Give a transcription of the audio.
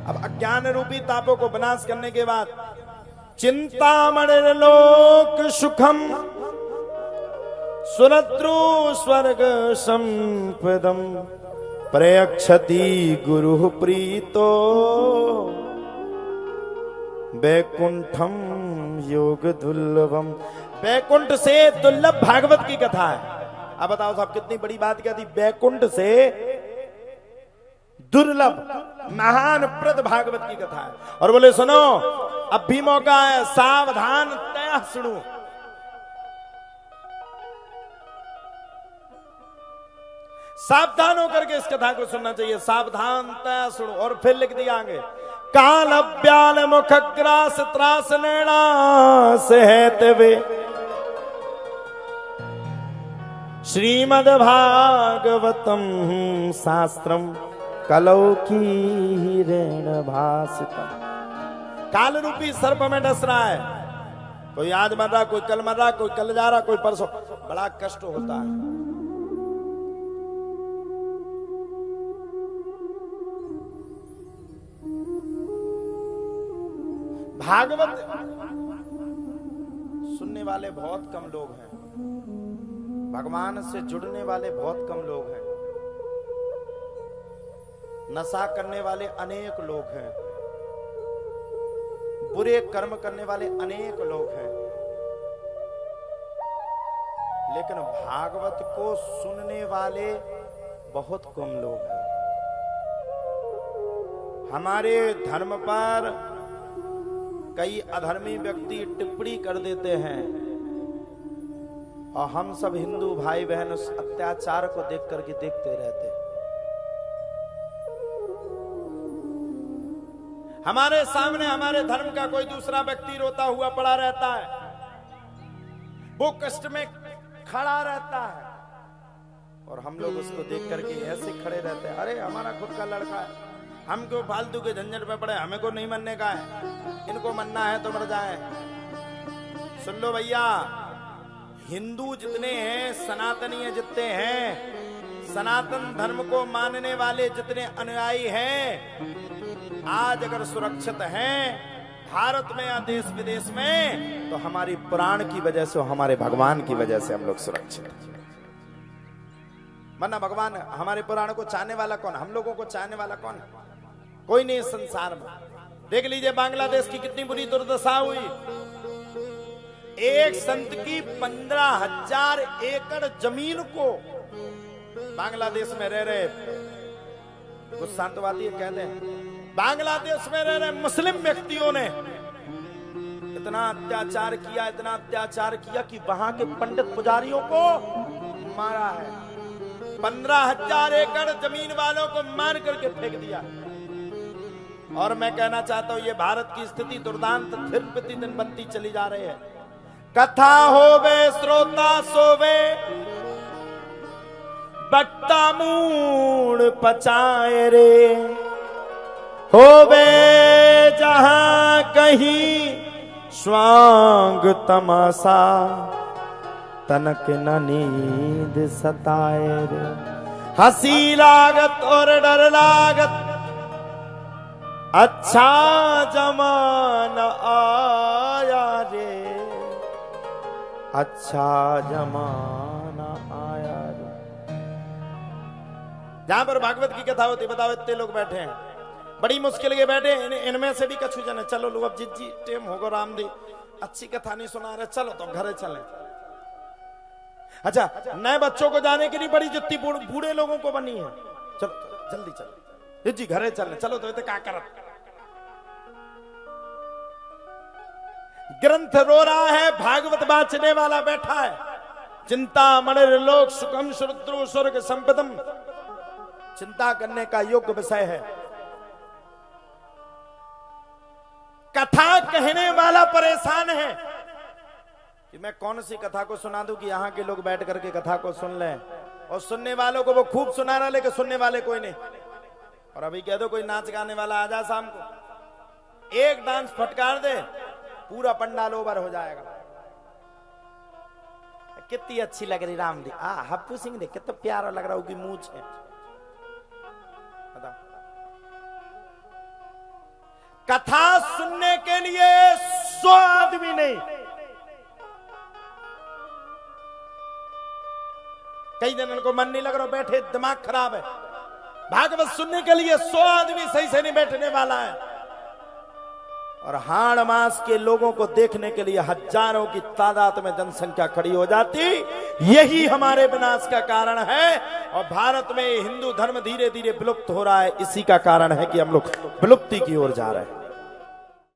अब अज्ञान रूपी तापों को विनाश करने के बाद चिंतामणि लोक सुखम सुरद्रु स्वर्ग संपदम प्रयक्षति गुरु प्रीतो वैकुंठम योग दुर्लभम। वैकुंठ से दुर्लभ भागवत की कथा है। अब बताओ साहब कितनी बड़ी बात क्या थी, वैकुंठ से दुर्लभ महान प्रद भागवत की कथा है। और बोले सुनो अब भी मौका है, सावधान तया सुनो। सावधान होकर के इस कथा को सुनना चाहिए, सावधान तया सुनो। और फिर लिख दिया आगे, काल ब्याल मुख ग्रास त्रास नैणा सहते वे श्रीमद् भागवतम शास्त्रम कलौ की हिरण भासितम। काल रूपी सर्प में डस रहा है, कोई आज मर रहा, कोई कल मर रहा, कोई कल जा रहा, कोई परसों। बड़ा कष्ट होता है। भागवत सुनने वाले बहुत कम लोग हैं, भगवान से जुड़ने वाले बहुत कम लोग हैं, नशा करने वाले अनेक लोग हैं, बुरे कर्म करने वाले अनेक लोग हैं, लेकिन भागवत को सुनने वाले बहुत कम लोग हैं। हमारे धर्म पर कई अधर्मी व्यक्ति टिप्पणी कर देते हैं और हम सब हिंदू भाई बहन उस अत्याचार को देख करके देखते रहते हैं। हमारे सामने हमारे धर्म का कोई दूसरा व्यक्ति रोता हुआ पड़ा रहता है, वो कष्ट में खड़ा रहता है और हम लोग उसको देख करके ऐसे खड़े रहते हैं, अरे हमारा खुद का लड़का है, हम क्यों फालतू के झंझट में पड़े, हमें को नहीं मरने का है, इनको मरना है तो मर जाए। सुन लो भैया, हिंदू जितने हैं, सनातनीय जितने हैं, सनातन धर्म को मानने वाले जितने अनुयायी हैं, आज अगर सुरक्षित हैं भारत में या देश विदेश में, तो हमारी पुराण की वजह से, हमारे भगवान की वजह से हम लोग सुरक्षित हैं। वरना भगवान, हमारे पुराण को चाहने वाला कौन, हम लोगों को चाहने वाला कौन? कोई नहीं इस संसार में। देख लीजिए बांग्लादेश की कितनी बुरी दुर्दशा हुई। एक संत की 15,000 एकड़ जमीन को बांग्लादेश में रह रहे, कुछ शांतवादी कहते हैं, बांग्लादेश में रह रहे मुस्लिम व्यक्तियों ने इतना अत्याचार किया, इतना अत्याचार किया कि वहां के पंडित पुजारियों को मारा है। 15,000 एकड़ जमीन वालों को मार करके फेंक दिया। और मैं कहना चाहता हूं, ये भारत की स्थिति दुर्दांत फिर प्रतिदिन बनती चली जा रही है। कथा होवे श्रोता सोवे, बट्टा मूड पचाए रे, होवे जहां कहीं स्वांग तमाशा, तनक न नींद सताए रे, हंसी लागत और डर लागत, अच्छा जमाना आया रे, अच्छा जमाना आया रे। जहां पर भागवत की कथा होती, बताओ इतने लोग बैठे हैं, बड़ी मुश्किल के बैठे, इनमें से भी कछु जन, चलो लो अब जित जी टेम होगा, रामदेव अच्छी कथा नहीं सुना रहे, चलो तो घर चले। अच्छा, नए बच्चों को जाने की नहीं पड़ी जितनी बूढ़े लोगों को बनी है। चलो जल्दी चलो जी, घरे चलने, चलो तो क्या करत। ग्रंथ रो रहा है, भागवत बांचने वाला बैठा है। चिंता मणिर लोक सुखम सुरद्रु स्वर्ग संपदम, चिंता करने का योग्य विषय है। कथा कहने वाला परेशान है कि मैं कौन सी कथा को सुना दूं कि यहां के लोग बैठ करके कथा को सुन लें, और सुनने वालों को वो खूब सुना रहा, लेकिन सुनने वाले कोई नहीं। और अभी कह दो कोई नाच गाने वाला आ जा शाम को, एक डांस फटकार दे, पूरा पंडाल ओवर हो जाएगा। कितनी अच्छी लग रही राम दी, हप्पू सिंह दे, कितना प्यारा लग रहा होगी मूंछ है। बताओ कथा सुनने के लिए 100 आदमी नहीं, कई जनों को मन नहीं लग रहा, बैठे दिमाग खराब है। भागवत सुनने के लिए 100 आदमी सही से नहीं बैठने वाला है, और हाड़ मास के लोगों को देखने के लिए हजारों की तादाद में जनसंख्या खड़ी हो जाती। यही हमारे विनाश का कारण है, और भारत में हिंदू धर्म धीरे धीरे विलुप्त हो रहा है। इसी का कारण है कि हम लोग विलुप्ति की ओर जा रहे हैं।